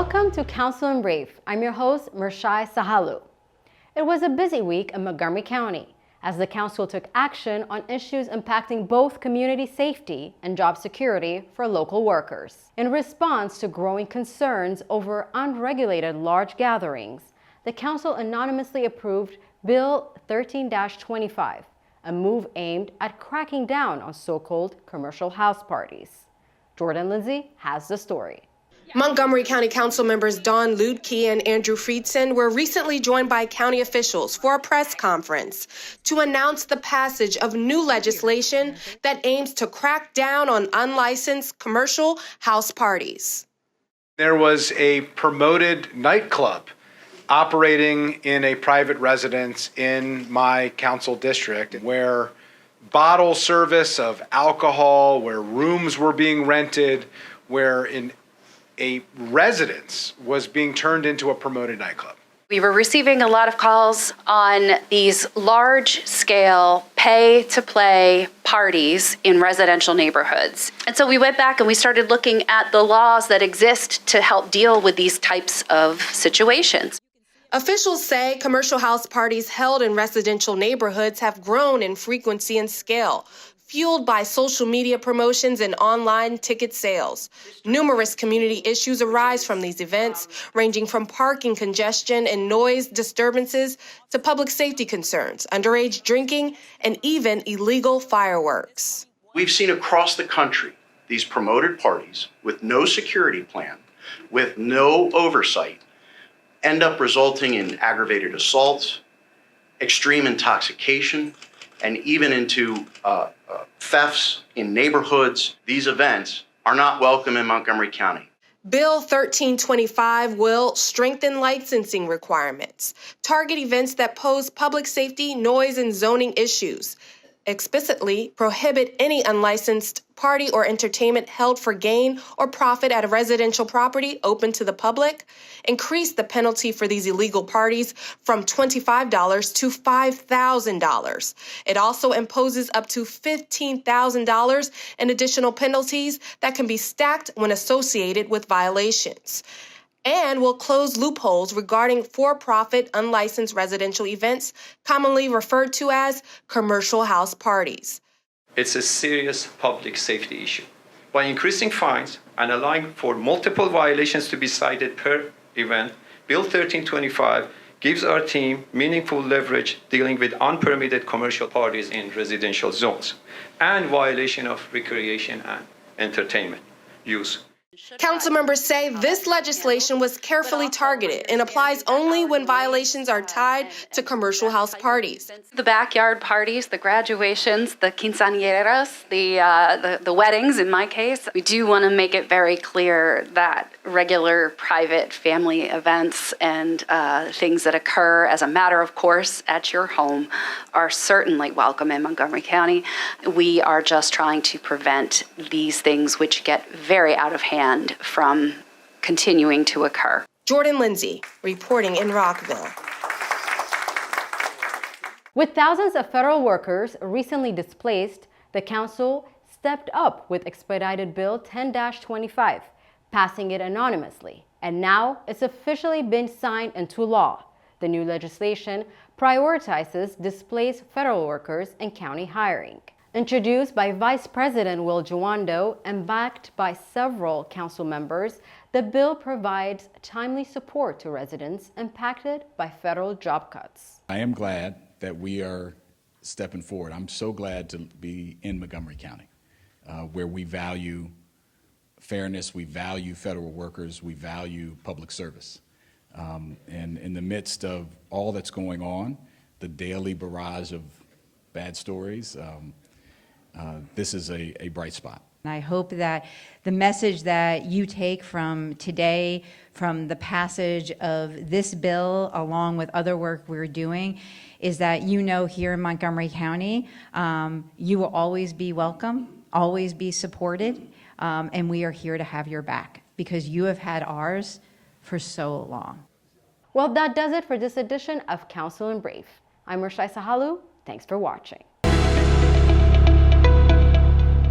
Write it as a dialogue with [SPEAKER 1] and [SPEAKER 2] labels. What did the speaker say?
[SPEAKER 1] Welcome to Council in Brief. I'm your host, Mershai Sahalu. It was a busy week in Montgomery County as the council took action on issues impacting both community safety and job security for local workers. In response to growing concerns over unregulated large gatherings, the council anonymously approved Bill 13-25, a move aimed at cracking down on so-called commercial house parties. Jordan Lindsay has the story.
[SPEAKER 2] Montgomery County Council members Dawn Luedtke and Andrew Friedson were recently joined by county officials for a press conference to announce the passage of new legislation that aims to crack down on unlicensed commercial house parties.
[SPEAKER 3] There was a promoted nightclub operating in a private residence in my council district where bottle service of alcohol, where rooms were being rented, where a residence was being turned into a promoted nightclub.
[SPEAKER 4] We were receiving a lot of calls on these large-scale pay-to-play parties in residential neighborhoods. And so we went back and we started looking at the laws that exist to help deal with these types of situations.
[SPEAKER 2] Officials say commercial house parties held in residential neighborhoods have grown in frequency and scale, fueled by social media promotions and online ticket sales. Numerous community issues arise from these events, ranging from parking congestion and noise disturbances to public safety concerns, underage drinking, and even illegal fireworks.
[SPEAKER 5] We've seen across the country these promoted parties with no security plan, with no oversight, end up resulting in aggravated assaults, extreme intoxication, and even into thefts in neighborhoods. These events are not welcome in Montgomery County.
[SPEAKER 2] Bill 1325 will strengthen licensing requirements, target events that pose public safety, noise, and zoning issues, explicitly prohibit any unlicensed party or entertainment held for gain or profit at a residential property open to the public, increase the penalty for these illegal parties from $25 to $5,000. It also imposes up to $15,000 in additional penalties that can be stacked when associated with violations, and will close loopholes regarding for-profit unlicensed residential events, commonly referred to as commercial house parties.
[SPEAKER 6] It's a serious public safety issue. By increasing fines and allowing for multiple violations to be cited per event, Bill 1325 gives our team meaningful leverage dealing with unpermitted commercial parties in residential zones and violation of recreation and entertainment use.
[SPEAKER 2] Council members say this legislation was carefully targeted and applies only when violations are tied to commercial house parties.
[SPEAKER 4] The backyard parties, the graduations, the quinceañeras, the weddings in my case, we do want to make it very clear that regular private family events and things that occur as a matter of course at your home are certainly welcome in Montgomery County. We are just trying to prevent these things which get very out of hand from continuing to occur.
[SPEAKER 2] Jordan Lindsay, reporting in Rockville.
[SPEAKER 1] With thousands of federal workers recently displaced, the council stepped up with expedited Bill 10-25, passing it anonymously. And now it's officially been signed into law. The new legislation prioritizes displaced federal workers and county hiring. Introduced by Vice President Will Juando and backed by several council members, the bill provides timely support to residents impacted by federal job cuts.
[SPEAKER 7] I am glad that we are stepping forward. I'm so glad to be in Montgomery County, where we value fairness, we value federal workers, we value public service. And in the midst of all that's going on, the daily barrage of bad stories, this is a bright spot.
[SPEAKER 8] I hope that the message that you take from today, from the passage of this bill, along with other work we're doing, is that here in Montgomery County, you will always be welcome, always be supported, and we are here to have your back because you have had ours for so long.
[SPEAKER 1] Well, that does it for this edition of Council in Brief. I'm Mershai Sahalu. Thanks for watching.